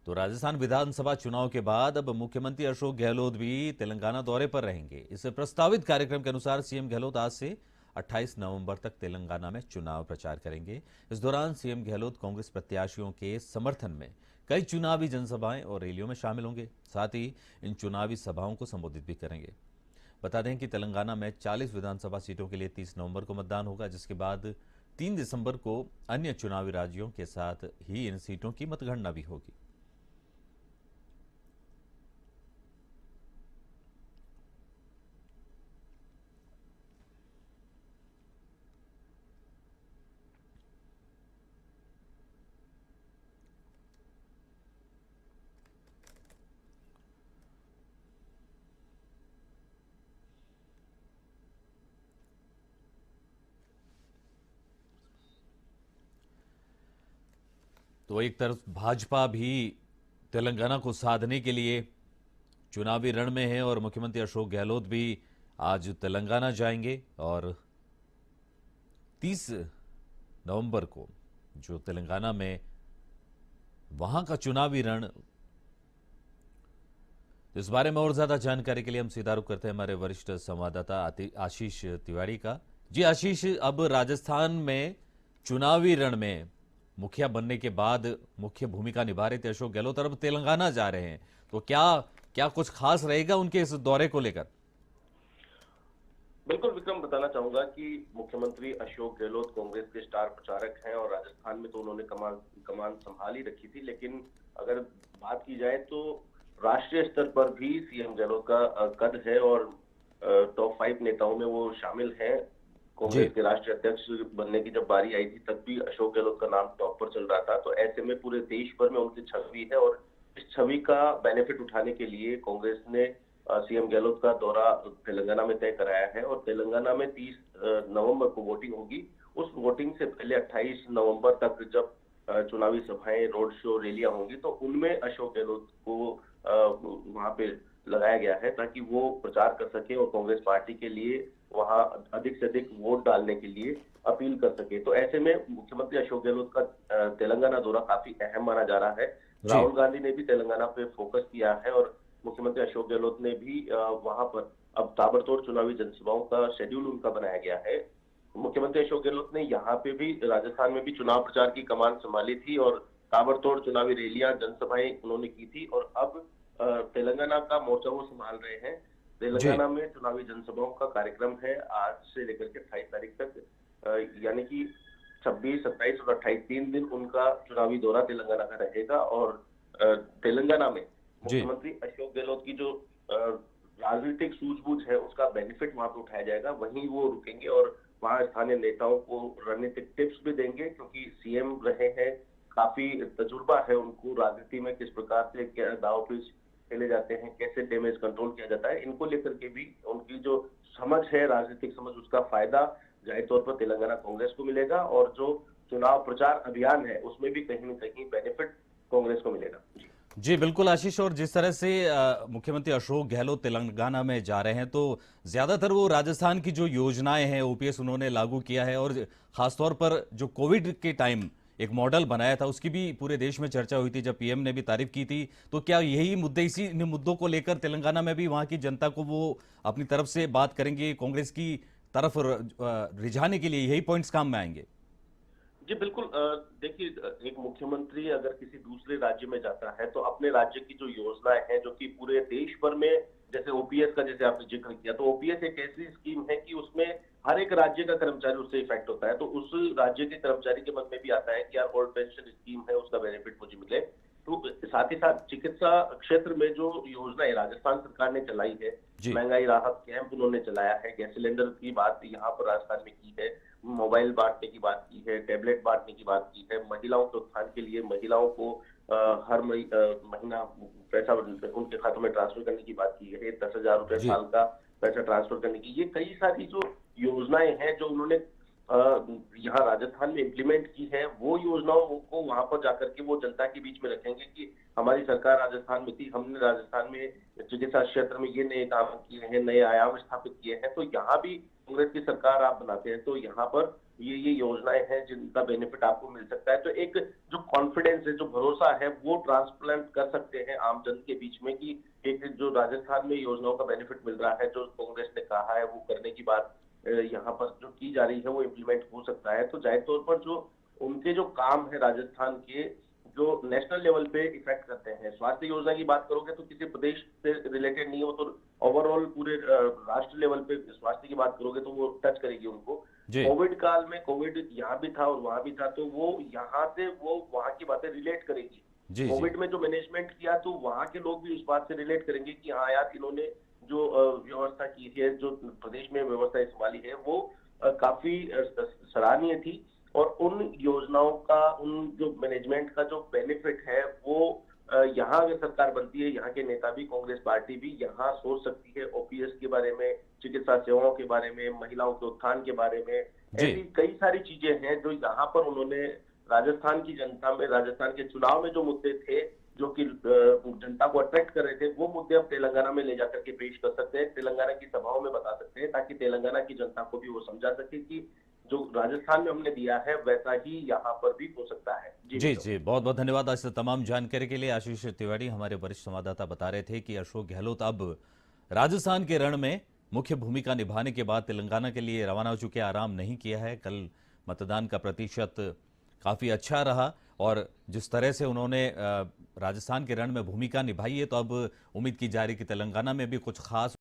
तो राजस्थान विधानसभा चुनाव के बाद अब मुख्यमंत्री अशोक गहलोत भी तेलंगाना दौरे पर रहेंगे। इस प्रस्तावित कार्यक्रम के अनुसार सीएम गहलोत आज से 28 नवंबर तक तेलंगाना में चुनाव प्रचार करेंगे। इस दौरान सीएम गहलोत कांग्रेस प्रत्याशियों के समर्थन में कई चुनावी जनसभाएं और रैलियों में शामिल होंगे। साथ ही इन चुनावी सभाओं को संबोधित भी करेंगे। बता दें कि तेलंगाना में 40 विधानसभा सीटों के लिए 30 नवंबर को मतदान होगा, जिसके बाद 3 दिसंबर को अन्य चुनावी राज्यों के साथ ही इन सीटों की मतगणना भी होगी। तो एक तरफ भाजपा भी तेलंगाना को साधने के लिए चुनावी रण में है और मुख्यमंत्री अशोक गहलोत भी आज तेलंगाना जाएंगे और 30 नवंबर को जो तेलंगाना में वहां का चुनावी रण, इस बारे में और ज्यादा जानकारी के लिए हम सीधा रुख करते हैं हमारे वरिष्ठ संवाददाता आशीष तिवारी का। जी आशीष, अब राजस्थान में चुनावी रण में मुखिया बनने के बाद मुख्य भूमिका निभा रहे थे अशोक गहलोत, और अब तेलंगाना जा रहे हैं, तो क्या क्या कुछ खास रहेगा उनके इस दौरे को लेकर? बिल्कुल विक्रम, बताना चाहूंगा कि मुख्यमंत्री अशोक गहलोत कांग्रेस के स्टार प्रचारक हैं और राजस्थान में तो उन्होंने कमान कमान संभाल ही रखी थी। लेकिन अगर बात की जाए तो राष्ट्रीय स्तर पर भी सीएम गहलोत का कद है और टॉप 5 नेताओं में वो शामिल हैं। जी। कांग्रेस के राष्ट्रीय अध्यक्ष बनने की जब बारी आई थी तब भी अशोक गहलोत का नाम टॉप पर चल रहा था। तो ऐसे में पूरे देश भर में उनकी छवि है और इस छवि का बेनिफिट उठाने के लिए कांग्रेस ने सीएम गहलोत का दौरा तेलंगाना में तय कराया है और तेलंगाना में 30 नवंबर को वोटिंग होगी। उस वोटिंग से पहले 28 नवंबर तक जब चुनावी सभाएं, रोड शो, रैलियां होंगी तो उनमें अशोक गहलोत को वहां पे लगाया गया है ताकि वो प्रचार कर सके और कांग्रेस पार्टी के लिए वहां अधिक से अधिक वोट डालने के लिए अपील कर सके। तो ऐसे में मुख्यमंत्री अशोक गहलोत का तेलंगाना दौरा काफी अहम माना जा रहा है। जी। राहुल गांधी ने भी तेलंगाना पे फोकस किया है और मुख्यमंत्री अशोक गहलोत ने भी वहां पर अब ताबड़तोड़ चुनावी जनसभाओं का शेड्यूल उनका बनाया गया है। मुख्यमंत्री अशोक गहलोत ने यहाँ पे भी, राजस्थान में भी चुनाव प्रचार की कमान संभाली थी और ताबड़तोड़ चुनावी रैलियां, जनसभाएं उन्होंने की थी और अब तेलंगाना का मोर्चा वो संभाल रहे हैं। जी। तेलंगाना में चुनावी जनसभाओं का कार्यक्रम है आज से लेकर के 28 तारीख तक, यानी कि 26, 27 और 28 3 दिन उनका चुनावी दौरा तेलंगाना का रहेगा। और तेलंगाना में जी। मुख्यमंत्री अशोक गहलोत की जो राजनीतिक सूझबूझ है उसका बेनिफिट वहां पे उठाया जाएगा। वहीं वो रुकेंगे और वहां स्थानीय नेताओं को रणनीतिक टिप्स भी देंगे क्योंकि सीएम रहे हैं, काफी तजुर्बा है उनको राजनीति में, किस प्रकार से क्या दाव पेच खेले जाते हैं, कैसे डैमेज कंट्रोल किया जाता है, इनको लेकर के भी उनकी जो समझ है, राजनीतिक समझ, उसका फायदा जाहिर तौर पर तेलंगाना कांग्रेस को मिलेगा और जो चुनाव प्रचार अभियान है उसमें भी कहीं न कहीं बेनिफिट कांग्रेस को मिलेगा। जी। जी बिल्कुल आशीष, और जिस तरह से मुख्यमंत्री अशोक गहलोत तेलंगाना में जा रहे हैं, तो ज्यादातर वो राजस्थान की जो योजनाएं हैं ओपीएस उन्होंने लागू किया है, और खासतौर पर जो कोविड के टाइम एक मॉडल बनाया था उसकी भी पूरे देश में चर्चा हुई थी, जब पीएम ने भी तारीफ की थी। तो क्या यही मुद्दे, इसी इन मुद्दों को लेकर तेलंगाना में भी वहां की जनता को वो अपनी तरफ से बात करेंगे, कांग्रेस की तरफ रिझाने के लिए यही पॉइंट्स काम में आएंगे? जी बिल्कुल, देखिए, एक मुख्यमंत्री अगर किसी दूसरे राज्य में जाता है तो अपने राज्य की जो योजनाएं हैं जो कि पूरे देश भर में, जैसे ओपीएस का जैसे आपने जिक्र किया, तो ओपीएस एक ऐसी स्कीम है कि उसमें हर एक राज्य का कर्मचारी उससे इफेक्ट होता है। तो उस राज्य के कर्मचारी के मन में भी आता है कि यार ओल्ड पेंशन स्कीम है, उसका बेनिफिट मुझे मिले। तो साथ ही साथ चिकित्सा क्षेत्र में जो योजना है राजस्थान सरकार ने चलाई है, जी। महंगाई राहत कैंप उन्होंने चलाया है, गैस सिलेंडर की बात यहाँ पर राजस्थान में की है, मोबाइल बांटने की बात की है, टैबलेट बांटने की बात की है, महिलाओं के उत्थान के लिए महिलाओं को हर महीना पैसा उनके खातों में ट्रांसफर करने की बात की है, 10,000 रुपए जी। साल का पैसा ट्रांसफर करने की, ये कई सारी जो योजनाएं हैं जो उन्होंने अ, यहाँ राजस्थान में इम्प्लीमेंट की है, वो योजनाओं को वहां पर जाकर के वो जनता के बीच में रखेंगे कि हमारी सरकार राजस्थान में थी, हमने राजस्थान में चिकित्सा क्षेत्र में ये नए काम किए हैं, नए आयाम स्थापित किए हैं। तो यहाँ भी कांग्रेस की सरकार आप बनाते हैं तो यहाँ पर ये योजनाएं हैं जिनका बेनिफिट आपको मिल सकता है। तो एक जो कॉन्फिडेंस है, जो भरोसा है, वो ट्रांसप्लांट कर सकते हैं आम जन के बीच में कि एक जो राजस्थान में योजनाओं का बेनिफिट मिल रहा है, जो कांग्रेस ने कहा है वो करने की बात यहाँ पर जो की जा रही है वो इम्प्लीमेंट हो सकता है। तो जाहिर तौर पर जो उनके जो काम है राजस्थान के, जो नेशनल लेवल पे इफेक्ट करते हैं। स्वास्थ्य योजना की बात करोगे तो किसी प्रदेश से रिलेटेड नहीं है, वो तो ओवरऑल पूरे राष्ट्र लेवल पे स्वास्थ्य की बात करोगे तो वो टच करेगी उनको। जी कोविड काल में कोविड यहाँ भी था और वहां भी था, तो वो यहाँ से वो वहां की बातें रिलेट करेगी। जी जी कोविड में जो मैनेजमेंट किया तो वहां के लोग भी उस बात से रिलेट करेंगे कि हाँ यार, इन्होंने जो व्यवस्था की है, जो प्रदेश में व्यवस्था संभाली है, वो काफी सराहनीय थी। और उन योजनाओं का, उन जो मैनेजमेंट का जो बेनिफिट है, वो यहाँ अगर सरकार बनती है, यहाँ के नेता भी, कांग्रेस पार्टी भी यहाँ सोच सकती है ओपीएस के बारे में, चिकित्सा सेवाओं के बारे में, महिलाओं के उत्थान के बारे में। जी ऐसी कई सारी चीजें हैं जो यहाँ पर उन्होंने राजस्थान की जनता में, राजस्थान के चुनाव में जो मुद्दे थे, जो कि जनता को अट्रैक्ट कर रहे थे, वो मुद्दे अब तेलंगाना में ले जाकर के पेश कर सकते हैं, तेलंगाना की सभाओं में बता सकते हैं, ताकि तेलंगाना की जनता को भी वो समझा सके कि जो राजस्थान में हमने दिया है वैसा ही यहाँ पर भी हो सकता है। जी जी विक्रम। जी, बहुत बहुत धन्यवाद आज से तमाम जानकारी के लिए। आशीष तिवारी हमारे वरिष्ठ संवाददाता बता रहे थे कि अशोक गहलोत अब राजस्थान के रण में मुख्य भूमिका निभाने के बाद तेलंगाना के लिए रवाना हो चुके। आराम नहीं किया है। कल मतदान का प्रतिशत काफ़ी अच्छा रहा और जिस तरह से उन्होंने राजस्थान के रण में भूमिका निभाई है, तो अब उम्मीद की जा रही कि तेलंगाना में भी कुछ खास